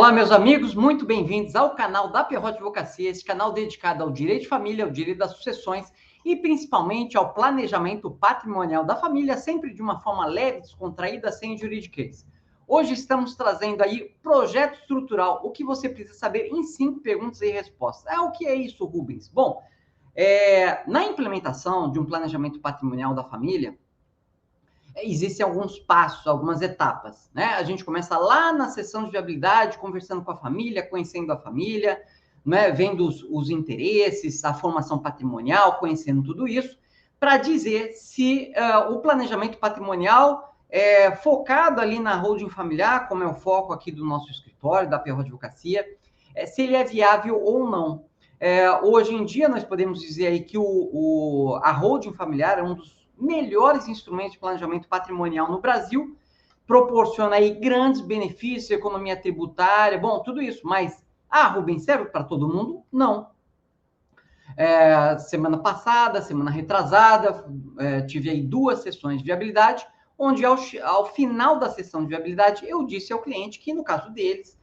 Olá, meus amigos, muito bem-vindos ao canal da Pierrotti Advocacia, esse canal dedicado ao direito de família, ao direito das sucessões e principalmente ao planejamento patrimonial da família, sempre de uma forma leve, descontraída, sem juridiquês. Hoje estamos trazendo aí projeto estrutural, o que você precisa saber em 5 perguntas e respostas. O que é isso, Rubens? Bom, na implementação de um planejamento patrimonial da família, existem alguns passos, algumas etapas, né? A gente começa lá na sessão de viabilidade, conversando com a família, conhecendo a família, né? Vendo os interesses, a formação patrimonial, conhecendo tudo isso, para dizer se o planejamento patrimonial é focado ali na holding familiar, como é o foco aqui do nosso escritório, da Pierrotti Advocacia, se ele é viável ou não. Hoje em dia, nós podemos dizer aí que a holding familiar é um dos melhores instrumentos de planejamento patrimonial no Brasil, proporciona aí grandes benefícios, economia tributária, bom, tudo isso, mas, Rubens, serve para todo mundo? Não. Semana passada, semana retrasada, tive aí 2 sessões de viabilidade, onde ao final da sessão de viabilidade, eu disse ao cliente que, no caso deles,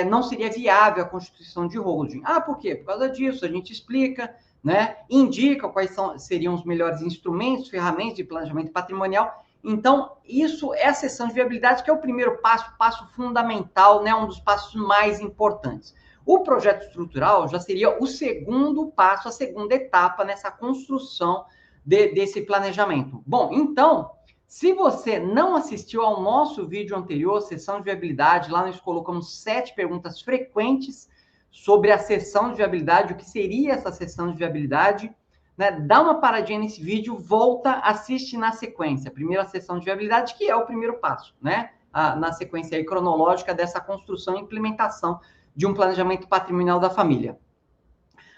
não seria viável a constituição de holding. Por quê? Por causa disso, a gente explica, né? Indica quais seriam os melhores instrumentos, ferramentas de planejamento patrimonial. Então, isso é a sessão de viabilidade, que é o primeiro passo fundamental, né? Um dos passos mais importantes. O projeto estrutural já seria o segundo passo, a segunda etapa nessa construção desse planejamento. Bom, então, se você não assistiu ao nosso vídeo anterior, sessão de viabilidade, lá nós colocamos 7 perguntas frequentes sobre a sessão de viabilidade, o que seria essa sessão de viabilidade, né? Dá uma paradinha nesse vídeo, volta, assiste na sequência. A primeira sessão de viabilidade, que é o primeiro passo, né? Na sequência aí cronológica dessa construção e implementação de um planejamento patrimonial da família.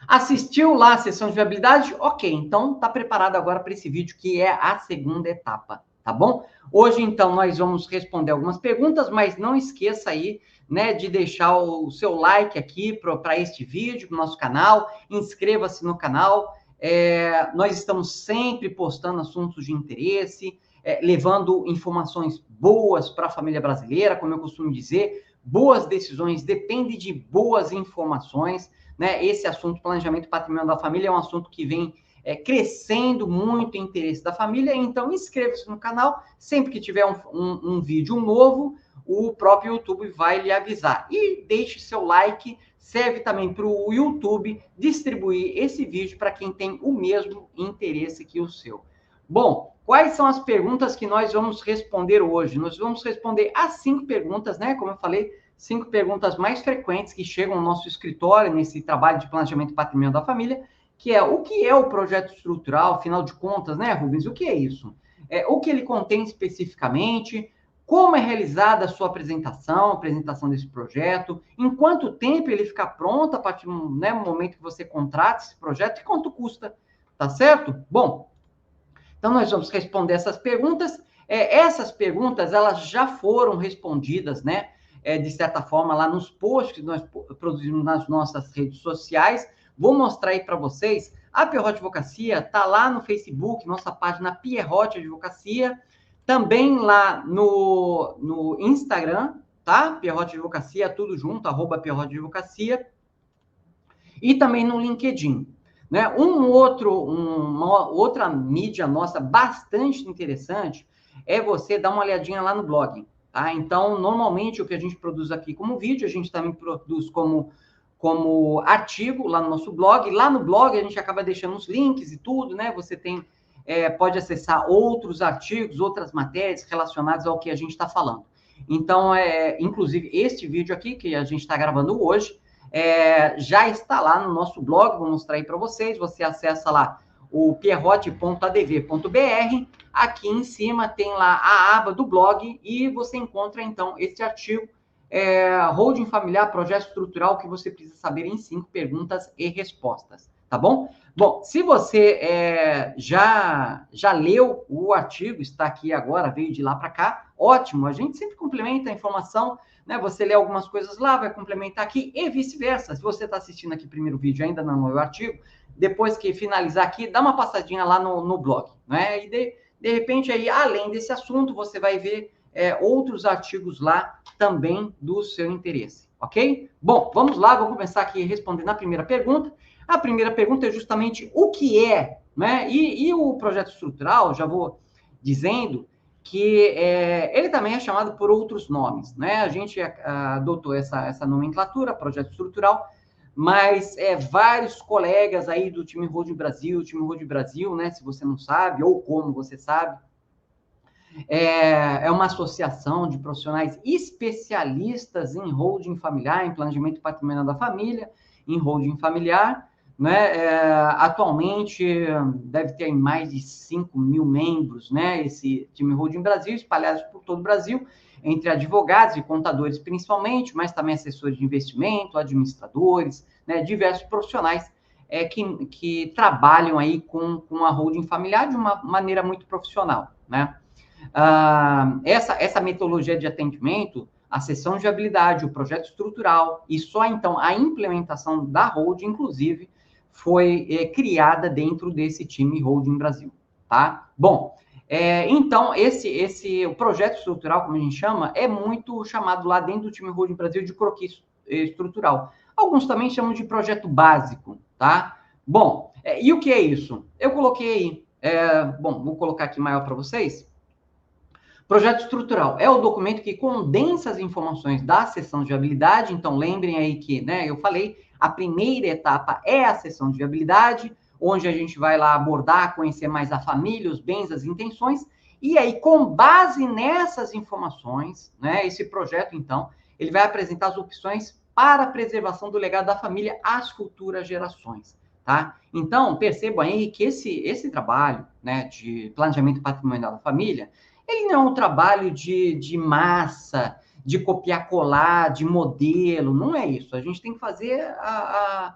Assistiu lá a sessão de viabilidade? Ok, então está preparado agora para esse vídeo, que é a segunda etapa, tá bom? Hoje, então, nós vamos responder algumas perguntas, mas não esqueça aí, né, de deixar o seu like aqui para este vídeo, para o nosso canal, inscreva-se no canal, nós estamos sempre postando assuntos de interesse, levando informações boas para a família brasileira, como eu costumo dizer, boas decisões dependem de boas informações, né? Esse assunto, planejamento patrimonial da família, é um assunto que vem crescendo muito o interesse da família, então inscreva-se no canal, sempre que tiver um vídeo novo, o próprio YouTube vai lhe avisar. E deixe seu like, serve também para o YouTube distribuir esse vídeo para quem tem o mesmo interesse que o seu. Bom, quais são as perguntas que nós vamos responder hoje? Nós vamos responder as 5 perguntas, né? Como eu falei, 5 perguntas mais frequentes que chegam ao nosso escritório nesse trabalho de planejamento patrimonial da família, que é o que é o projeto estrutural, afinal de contas, né, Rubens? O que é isso? O que ele contém especificamente, como é realizada a sua apresentação desse projeto, em quanto tempo ele fica pronto a partir do momento que você contrata esse projeto e quanto custa, tá certo? Bom, então nós vamos responder essas perguntas. Essas perguntas, elas já foram respondidas, né, de certa forma, lá nos posts que nós produzimos nas nossas redes sociais. Vou mostrar aí para vocês. A Pierrotti Advocacia está lá no Facebook, nossa página Pierrotti Advocacia, também lá no Instagram, tá? Pierrotti Advocacia, tudo junto, @Pierrotti Advocacia, e também no LinkedIn. Né? Uma outra mídia nossa bastante interessante é você dar uma olhadinha lá no blog. Tá? Então, normalmente, o que a gente produz aqui como vídeo, a gente também produz como artigo lá no nosso blog. Lá no blog, a gente acaba deixando os links e tudo, né? Você pode acessar outros artigos, outras matérias relacionadas ao que a gente está falando. Então, inclusive, este vídeo aqui, que a gente está gravando hoje, já está lá no nosso blog, vou mostrar aí para vocês. Você acessa lá o pierrotti.adv.br. Aqui em cima tem lá a aba do blog e você encontra, então, esse artigo, Holding Familiar, Projeto Estrutural, que você precisa saber em 5 perguntas e respostas, tá bom? Bom, se você já leu o artigo, está aqui agora, veio de lá para cá, ótimo, a gente sempre complementa a informação, né? Você lê algumas coisas lá, vai complementar aqui e vice-versa. Se você está assistindo aqui o primeiro vídeo e ainda não leu o artigo, depois que finalizar aqui, dá uma passadinha lá no blog, né? E de repente aí, além desse assunto, você vai ver outros artigos lá também do seu interesse, ok? Bom, vamos lá, vou começar aqui respondendo a primeira pergunta. A primeira pergunta é justamente o que é, né? E o projeto estrutural, já vou dizendo que ele também é chamado por outros nomes, né? A gente adotou essa nomenclatura, projeto estrutural, mas vários colegas aí do time Holding Brasil, né? Se você não sabe, ou como você sabe, é uma associação de profissionais especialistas em holding familiar, em planejamento patrimonial da família, em holding familiar, né? Atualmente deve ter mais de 5 mil membros, né? Esse time Holding Brasil, espalhados por todo o Brasil, entre advogados e contadores principalmente, mas também assessores de investimento, administradores, né? Diversos profissionais que trabalham aí com a holding familiar de uma maneira muito profissional, né? Essa metodologia de atendimento, a sessão de viabilidade, o projeto estrutural e só então a implementação da holding, inclusive, foi criada dentro desse time Holding Brasil, tá? Bom, então, o projeto estrutural, como a gente chama, é muito chamado lá dentro do time Holding Brasil de croquis estrutural. Alguns também chamam de projeto básico, tá? Bom, e o que é isso? Eu coloquei, vou colocar aqui maior para vocês. Projeto estrutural é o documento que condensa as informações da sessão de viabilidade. Então, lembrem aí que, né, eu falei, a primeira etapa é a sessão de viabilidade, onde a gente vai lá abordar, conhecer mais a família, os bens, as intenções. E aí, com base nessas informações, né, esse projeto, então, ele vai apresentar as opções para a preservação do legado da família às futuras gerações, tá? Então, percebam aí que esse trabalho, né, de planejamento patrimonial da família, ele não é um trabalho de massa, de copiar-colar, de modelo, não é isso. A gente tem que fazer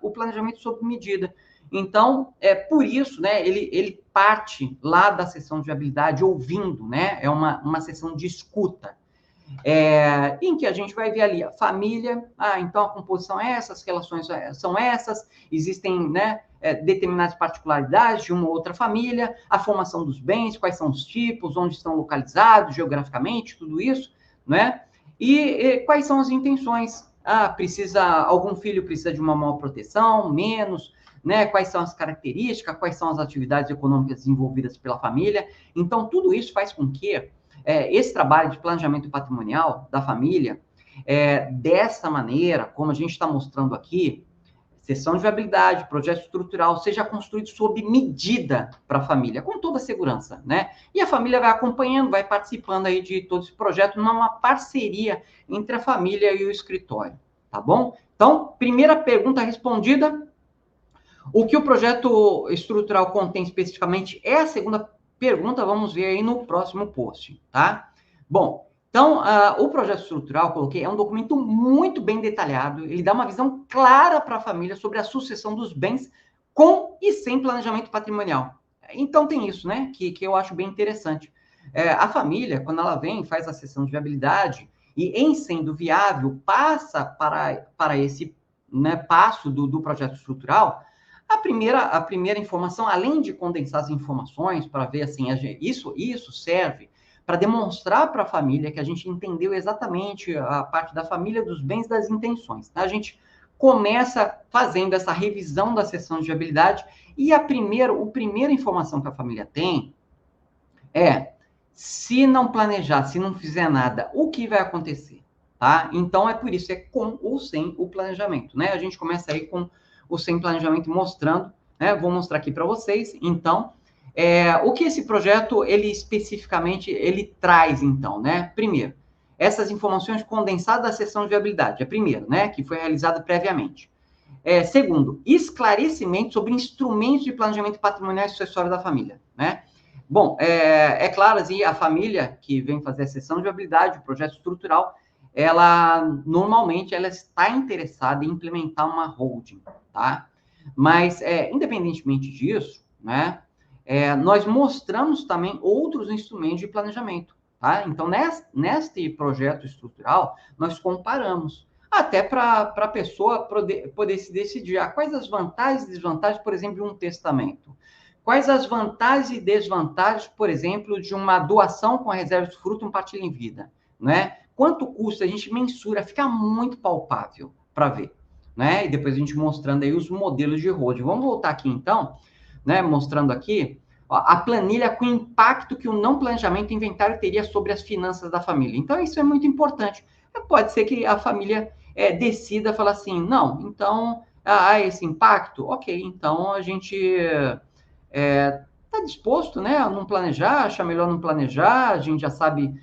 o planejamento sob medida. Então, por isso, né, ele parte lá da sessão de viabilidade ouvindo, né? É uma sessão de escuta. Em que a gente vai ver ali a família, então a composição é essa, as relações são essas, existem, né, determinadas particularidades de uma ou outra família, a formação dos bens, quais são os tipos, onde estão localizados geograficamente, tudo isso, né? E quais são as intenções? Algum filho precisa de uma maior proteção, menos, né? Quais são as características, quais são as atividades econômicas desenvolvidas pela família? Então, tudo isso faz com que esse trabalho de planejamento patrimonial da família, dessa maneira, como a gente está mostrando aqui, sessão de viabilidade, projeto estrutural, seja construído sob medida para a família, com toda a segurança, né? E a família vai acompanhando, vai participando aí de todo esse projeto, numa parceria entre a família e o escritório, tá bom? Então, primeira pergunta respondida. O que o projeto estrutural contém especificamente é a segunda pergunta, vamos ver aí no próximo post, tá? Bom, então, o projeto estrutural, coloquei, é um documento muito bem detalhado, ele dá uma visão clara para a família sobre a sucessão dos bens com e sem planejamento patrimonial. Então, tem isso, né, que eu acho bem interessante. A família, quando ela vem, faz a sessão de viabilidade e, em sendo viável, passa para esse, né, passo do projeto estrutural. A primeira informação, além de condensar as informações para ver assim, isso serve para demonstrar para a família que a gente entendeu exatamente a parte da família, dos bens, das intenções. Tá? A gente começa fazendo essa revisão da sessão de viabilidade e a primeira informação que a família tem é: se não planejar, se não fizer nada, o que vai acontecer? Tá? Então, é por isso, com ou sem o planejamento. Né? A gente começa aí com o sem planejamento mostrando, né? Vou mostrar aqui para vocês. Então, o que esse projeto, ele especificamente, ele traz, então, né? Primeiro, essas informações condensadas da sessão de viabilidade, primeiro, né? Que foi realizada previamente. Segundo, esclarecimento sobre instrumentos de planejamento patrimonial e sucessório da família, né? Bom, claro, assim, a família que vem fazer a sessão de viabilidade, o projeto estrutural, ela normalmente ela está interessada em implementar uma holding, tá? Mas, independentemente disso, né, nós mostramos também outros instrumentos de planejamento, tá? Então, neste projeto estrutural, nós comparamos, até para a pessoa poder se decidir quais as vantagens e desvantagens, por exemplo, de um testamento. Quais as vantagens e desvantagens, por exemplo, de uma doação com reserva de fruto e um partilha em vida, né? Quanto custa? A gente mensura, fica muito palpável para ver, né? E depois a gente mostrando aí os modelos de holding. Vamos voltar aqui então, né? Mostrando aqui ó, a planilha com o impacto que o não planejamento inventário teria sobre as finanças da família. Então isso é muito importante. Pode ser que a família decida falar assim, não, então há esse impacto, ok, então a gente está disposto, né, a não planejar, achar melhor não planejar, a gente já sabe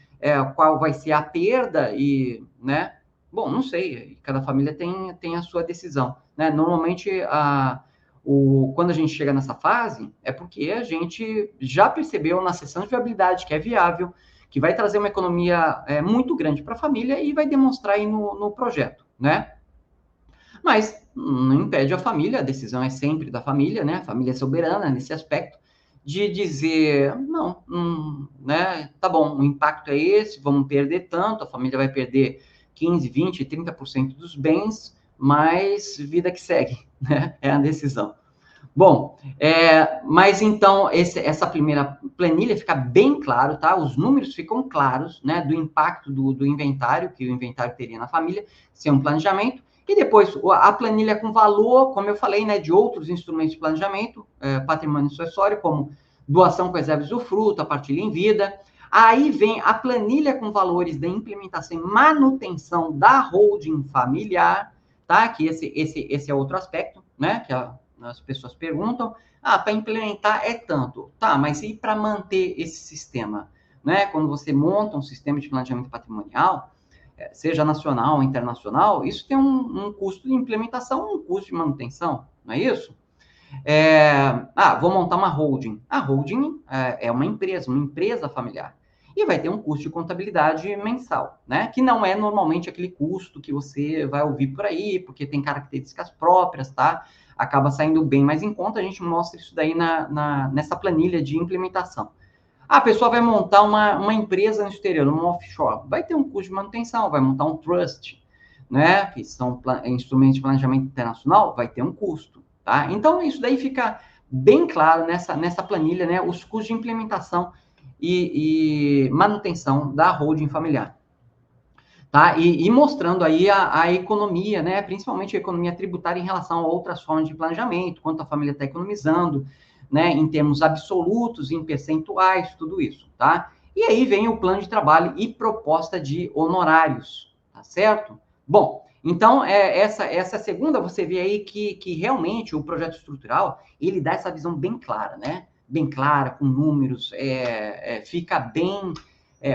qual vai ser a perda e, né, bom, não sei, cada família tem a sua decisão, né, normalmente quando a gente chega nessa fase, é porque a gente já percebeu na sessão de viabilidade que é viável, que vai trazer uma economia muito grande para a família e vai demonstrar aí no projeto, né? Mas não impede a família, a decisão é sempre da família, né? A família é soberana nesse aspecto, de dizer, não, né? Tá bom, o impacto é esse, vamos perder tanto, a família vai perder 15, 20, 30% dos bens, mas vida que segue, né? É a decisão. Bom, mas então essa primeira planilha fica bem claro, tá? Os números ficam claros, né? Do impacto do inventário, que o inventário teria na família, sem um planejamento. E depois a planilha com valor, como eu falei, né? De outros instrumentos de planejamento, patrimônio sucessório, como doação com reservas do fruto, a partilha em vida. Aí vem a planilha com valores da implementação e manutenção da holding familiar, tá? Que esse é outro aspecto, né? Que as pessoas perguntam, para implementar é tanto. Tá, mas e para manter esse sistema? Né? Quando você monta um sistema de planejamento patrimonial, seja nacional ou internacional, isso tem um custo de implementação, um custo de manutenção, não é isso? Vou montar uma holding. A holding é uma empresa familiar. E vai ter um custo de contabilidade mensal, né? Que não é normalmente aquele custo que você vai ouvir por aí, porque tem características próprias, tá? Acaba saindo bem mais em conta, a gente mostra isso daí nessa planilha de implementação. A pessoa vai montar uma empresa no exterior, uma offshore, vai ter um custo de manutenção, vai montar um trust, né? Que são instrumentos de planejamento internacional, vai ter um custo, tá? Então, isso daí fica bem claro nessa planilha, né? Os custos de implementação e manutenção da holding familiar. Tá? E mostrando aí a economia, né? Principalmente a economia tributária em relação a outras formas de planejamento, quanto a família está economizando, né? Em termos absolutos, em percentuais, tudo isso, tá? E aí vem o plano de trabalho e proposta de honorários, tá certo? Bom, então, essa segunda, você vê aí que realmente o projeto estrutural, ele dá essa visão bem clara, né? Bem clara, com números, fica bem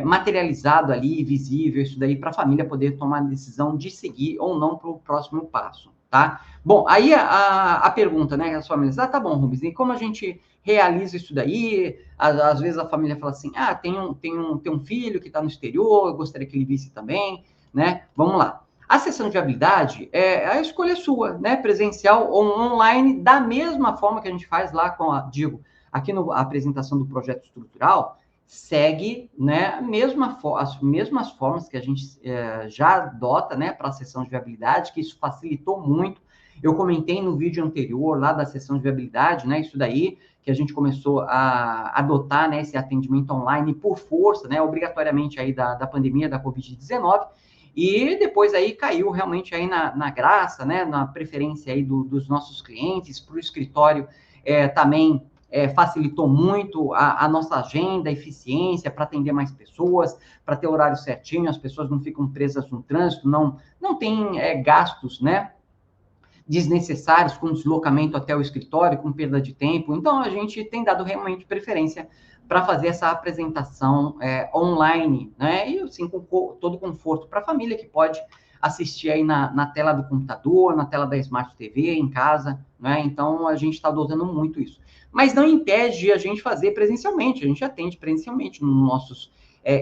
materializado ali, visível, isso daí para a família poder tomar a decisão de seguir ou não para o próximo passo, tá? Bom, aí a pergunta, né, as famílias, tá bom, Rubens, e como a gente realiza isso daí? Às vezes a família fala assim, tem um filho que está no exterior, eu gostaria que ele visse também, né? Vamos lá. A sessão de viabilidade, a escolha é sua, né? Presencial ou online, da mesma forma que a gente faz lá aqui na apresentação do projeto estrutural, segue, né, as mesmas formas que a gente já adota, né, para a sessão de viabilidade, que isso facilitou muito. Eu comentei no vídeo anterior, lá da sessão de viabilidade, né, isso daí, que a gente começou a adotar, né, esse atendimento online por força, né, obrigatoriamente aí da pandemia da Covid-19, e depois aí caiu realmente aí na graça, né, na preferência aí dos nossos clientes, para o escritório também facilitou muito a nossa agenda, a eficiência para atender mais pessoas, para ter horário certinho, as pessoas não ficam presas no trânsito, não tem gastos, né, desnecessários com deslocamento até o escritório, com perda de tempo. Então, a gente tem dado realmente preferência para fazer essa apresentação online, né, e assim, com todo conforto para a família que pode assistir aí na tela do computador, na tela da Smart TV, em casa, né, então a gente está adotando muito isso. Mas não impede a gente fazer presencialmente, a gente atende presencialmente nos nossos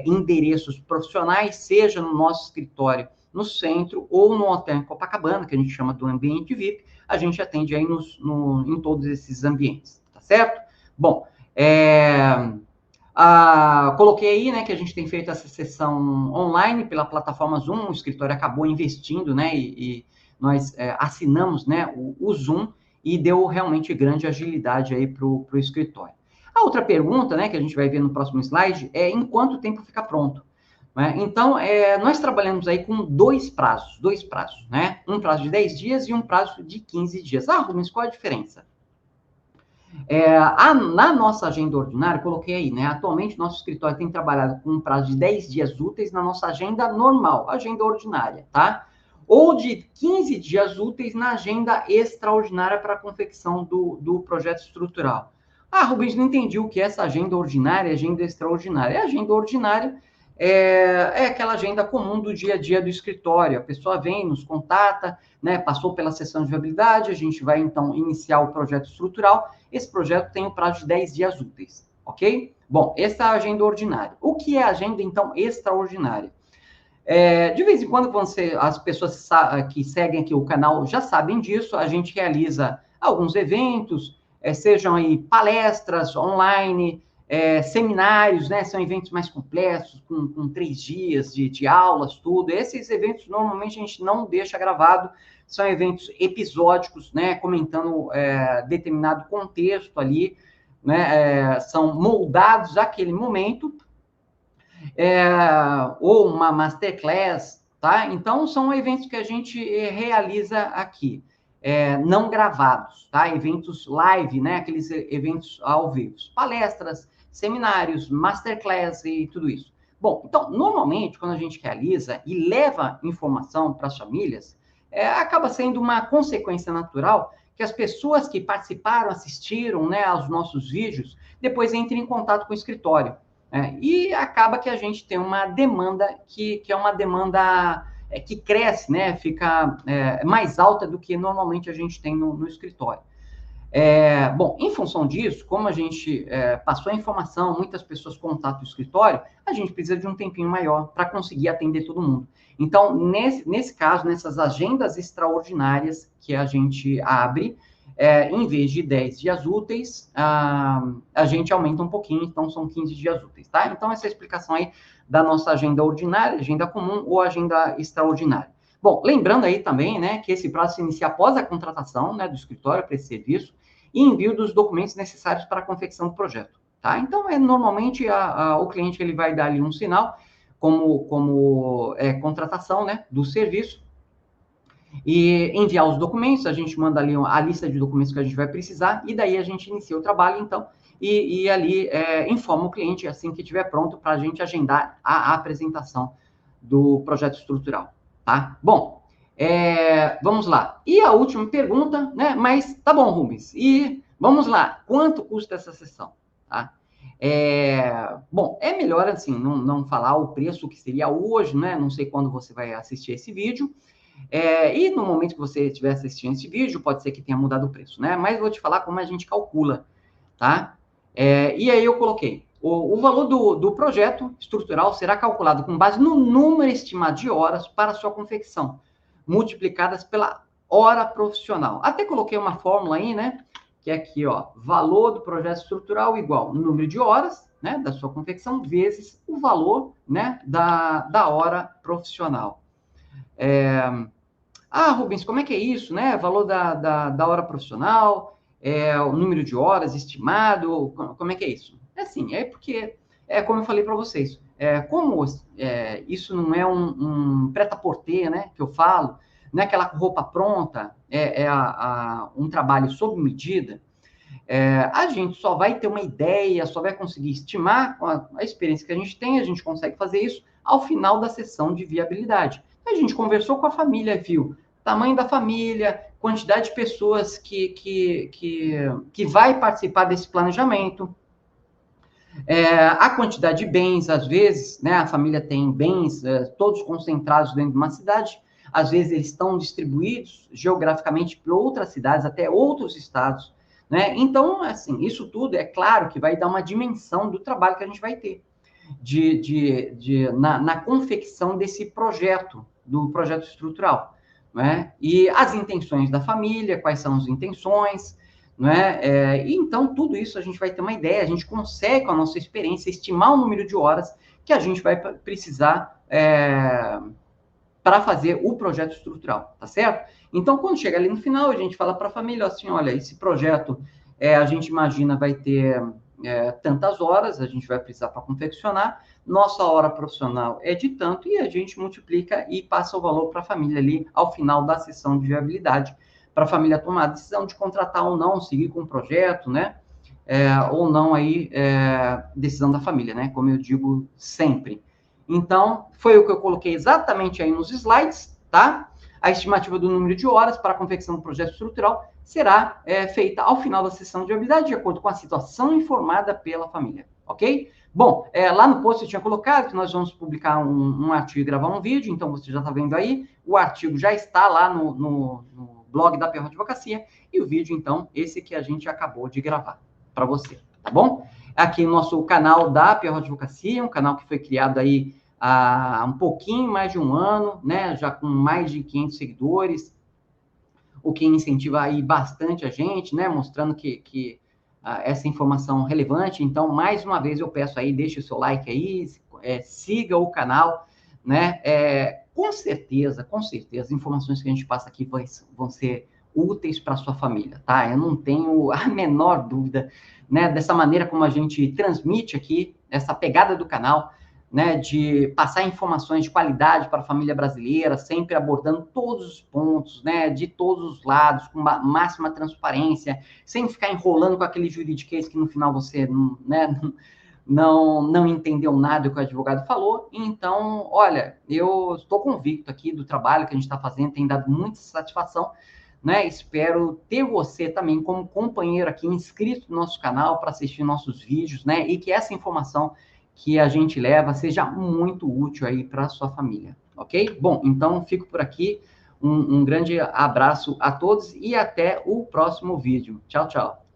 endereços profissionais, seja no nosso escritório no centro ou no hotel em Copacabana, que a gente chama do ambiente VIP, a gente atende aí em todos esses ambientes, tá certo? Bom, coloquei aí, né, que a gente tem feito essa sessão online pela plataforma Zoom, o escritório acabou investindo, né, e nós assinamos, né, o Zoom, e deu realmente grande agilidade aí para o escritório. A outra pergunta, né, que a gente vai ver no próximo slide, é em quanto tempo fica pronto? Né? Então, nós trabalhamos aí com dois prazos, né? Um prazo de 10 dias e um prazo de 15 dias. Ah, Rubens, qual a diferença? Na nossa agenda ordinária, coloquei aí, né? Atualmente, nosso escritório tem trabalhado com um prazo de 10 dias úteis na nossa agenda normal, agenda ordinária, tá? Ou de 15 dias úteis na agenda extraordinária para a confecção do projeto estrutural. Ah, Rubens, não entendi o que é essa agenda ordinária e agenda extraordinária. A agenda ordinária é aquela agenda comum do dia a dia do escritório. A pessoa vem, nos contata, né? Passou pela sessão de viabilidade, a gente vai, então, iniciar o projeto estrutural. Esse projeto tem um prazo de 10 dias úteis, ok? Bom, essa é a agenda ordinária. O que é a agenda, então, extraordinária? De vez em quando, as pessoas que seguem aqui o canal já sabem disso, a gente realiza alguns eventos, sejam aí palestras online, seminários, né? São eventos mais complexos, com 3 dias de aulas, tudo. Esses eventos, normalmente, a gente não deixa gravado, são eventos episódicos, né? Comentando determinado contexto ali, né? São moldados àquele momento, ou uma masterclass, tá? Então, são eventos que a gente realiza aqui, não gravados, tá? Eventos live, né? Aqueles eventos ao vivo, palestras, seminários, masterclass e tudo isso. Bom, então, normalmente, quando a gente realiza e leva informação para as famílias, acaba sendo uma consequência natural que as pessoas que participaram, assistiram, né, aos nossos vídeos, depois entrem em contato com o escritório. E acaba que a gente tem uma demanda que é uma demanda que cresce, né? Fica mais alta do que normalmente a gente tem no escritório. Bom, em função disso, como a gente passou a informação, muitas pessoas contatam o escritório, a gente precisa de um tempinho maior para conseguir atender todo mundo. Então, nesse caso, nessas agendas extraordinárias que a gente abre, em vez de 10 dias úteis, a gente aumenta um pouquinho, então são 15 dias úteis, tá? Então, essa é a explicação aí da nossa agenda ordinária, agenda comum ou agenda extraordinária. Bom, lembrando aí também, né, que esse prazo se inicia após a contratação, né, do escritório para esse serviço e envio dos documentos necessários para a confecção do projeto, tá? Então, normalmente, o cliente ele vai dar ali um sinal como contratação, né, do serviço, e enviar os documentos, a gente manda ali a lista de documentos que a gente vai precisar, e daí a gente inicia o trabalho, então, e ali informa o cliente assim que estiver pronto para a gente agendar a apresentação do projeto estrutural, tá? Bom, vamos lá. E a última pergunta, né? Mas tá bom, Rubens, e vamos lá, quanto custa essa sessão, tá? Bom, é melhor assim, não falar o preço que seria hoje, né? Não sei quando você vai assistir esse vídeo, e no momento que você estiver assistindo esse vídeo, pode ser que tenha mudado o preço, né? Mas vou te falar como a gente calcula, tá? E aí eu coloquei, o valor do projeto estrutural será calculado com base no número estimado de horas para sua confecção, multiplicadas pela hora profissional. Até coloquei uma fórmula aí, né? Que é aqui, ó, valor do projeto estrutural igual número de horas, né, da sua confecção, vezes o valor, né, da hora profissional. Rubens, como é que é isso, né? Valor da hora profissional, o número de horas estimado, como é que é isso? Assim, porque, como eu falei para vocês, como isso não é um prêt-à-porter, né, que eu falo, não é aquela roupa pronta, um trabalho sob medida, a gente só vai ter uma ideia, só vai conseguir estimar com a experiência que a gente tem, a gente consegue fazer isso ao final da sessão de viabilidade. A gente conversou com a família, viu tamanho da família, quantidade de pessoas que vai participar desse planejamento, a quantidade de bens, às vezes, né, a família tem bens todos concentrados dentro de uma cidade, às vezes eles estão distribuídos geograficamente para outras cidades, até outros estados, né? Então, assim, isso tudo é claro que vai dar uma dimensão do trabalho que a gente vai ter na confecção desse projeto, do projeto estrutural, né? E as intenções da família, quais são as intenções, né? E então, tudo isso a gente vai ter uma ideia, a gente consegue, com a nossa experiência, estimar o número de horas que a gente vai precisar para fazer o projeto estrutural, tá certo? Então, quando chega ali no final, a gente fala para a família assim, olha, esse projeto, a gente imagina vai ter tantas horas, a gente vai precisar para confeccionar, nossa hora profissional é de tanto, e a gente multiplica e passa o valor para a família ali ao final da sessão de viabilidade, para a família tomar a decisão de contratar ou não, seguir com o projeto, né? Ou não aí, decisão da família, né? Como eu digo sempre. Então, foi o que eu coloquei exatamente aí nos slides, tá? A estimativa do número de horas para a confecção do projeto estrutural será feita ao final da sessão de viabilidade, de acordo com a situação informada pela família, ok? Bom, lá no post eu tinha colocado que nós vamos publicar um artigo e gravar um vídeo, então você já está vendo aí, o artigo já está lá no blog da Pierrot Advocacia, e o vídeo, então, esse que a gente acabou de gravar para você, tá bom? Aqui no nosso canal da Pierrot Advocacia, um canal que foi criado aí há um pouquinho mais de um ano, né? Já com mais de 500 seguidores, o que incentiva aí bastante a gente, né? Mostrando que essa informação é relevante. Então, mais uma vez, eu peço aí, deixe o seu like aí, siga o canal, né? Com certeza, as informações que a gente passa aqui vão ser úteis para a sua família, tá? Eu não tenho a menor dúvida, né? Dessa maneira como a gente transmite aqui, essa pegada do canal, né, de passar informações de qualidade para a família brasileira, sempre abordando todos os pontos, né, de todos os lados, com máxima transparência, sem ficar enrolando com aquele juridiquês que no final você, né, não entendeu nada do que o advogado falou. Então, olha, eu estou convicto aqui do trabalho que a gente está fazendo, tem dado muita satisfação, né? Espero ter você também como companheiro aqui, inscrito no nosso canal para assistir nossos vídeos, né? E que essa informação que a gente leva seja muito útil aí para a sua família, ok? Bom, então fico por aqui. Um grande abraço a todos e até o próximo vídeo. Tchau, tchau.